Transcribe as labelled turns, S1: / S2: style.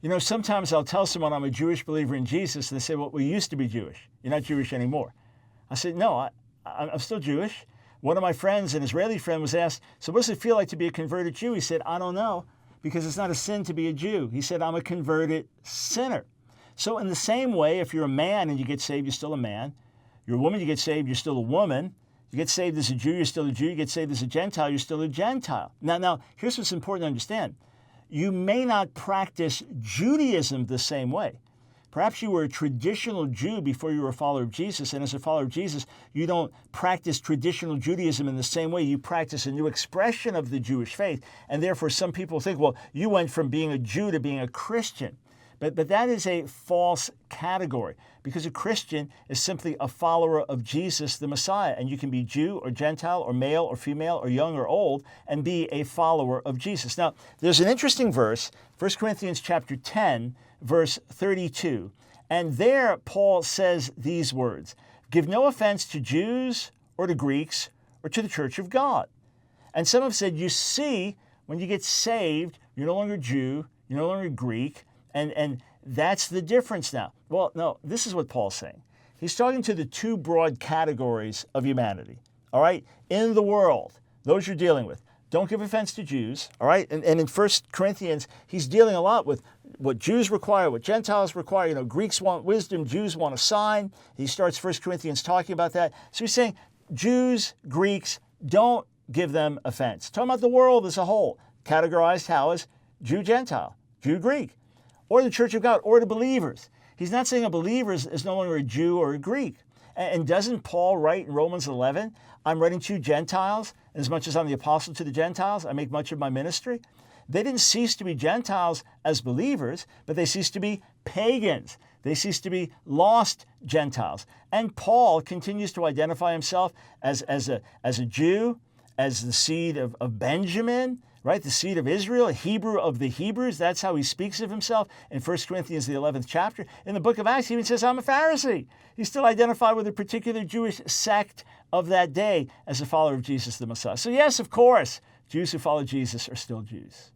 S1: You know, sometimes I'll tell someone I'm a Jewish believer in Jesus, and they say, well, we used to be Jewish. You're not Jewish anymore. I said, no, I'm still Jewish. One of my friends, an Israeli friend, was asked, so what does it feel like to be a converted Jew? He said, I don't know, because it's not a sin to be a Jew. He said, I'm a converted sinner. So in the same way, if you're a man and you get saved, you're still a man. You're a woman, you get saved, you're still a woman. You get saved as a Jew, you're still a Jew. You get saved as a Gentile, you're still a Gentile. Now, here's what's important to understand. You may not practice Judaism the same way. Perhaps you were a traditional Jew before you were a follower of Jesus, and as a follower of Jesus, you don't practice traditional Judaism in the same way. You practice a new expression of the Jewish faith, and therefore some people think, well, you went from being a Jew to being a Christian. But that is a false category, because a Christian is simply a follower of Jesus the Messiah, and you can be Jew or Gentile or male or female or young or old and be a follower of Jesus. Now, there's an interesting verse, 1 Corinthians chapter 10, verse 32, and there Paul says these words, give no offense to Jews or to Greeks or to the church of God. And some have said, you see, when you get saved, you're no longer Jew, you're no longer Greek, and that's the difference now. Well, no, this is what Paul's saying. He's talking to the two broad categories of humanity, all right? In the world, those you're dealing with. Don't give offense to Jews, all right? And in 1 Corinthians, he's dealing a lot with what Jews require, what Gentiles require. You know, Greeks want wisdom, Jews want a sign. He starts 1 Corinthians talking about that. So he's saying, Jews, Greeks, don't give them offense. Talking about the world as a whole, categorized how as Jew, Gentile, Jew, Greek, or the church of God, or the believers. He's not saying a believer is no longer a Jew or a Greek. And doesn't Paul write in Romans 11, I'm writing to you Gentiles, as much as I'm the apostle to the Gentiles, I make much of my ministry? They didn't cease to be Gentiles as believers, but they ceased to be pagans. They ceased to be lost Gentiles. And Paul continues to identify himself as a Jew, as the seed of Benjamin, right? The seed of Israel, a Hebrew of the Hebrews. That's how he speaks of himself in 1 Corinthians, the 11th chapter. In the book of Acts, he even says, I'm a Pharisee. He's still identified with a particular Jewish sect of that day as a follower of Jesus the Messiah. So yes, of course, Jews who follow Jesus are still Jews.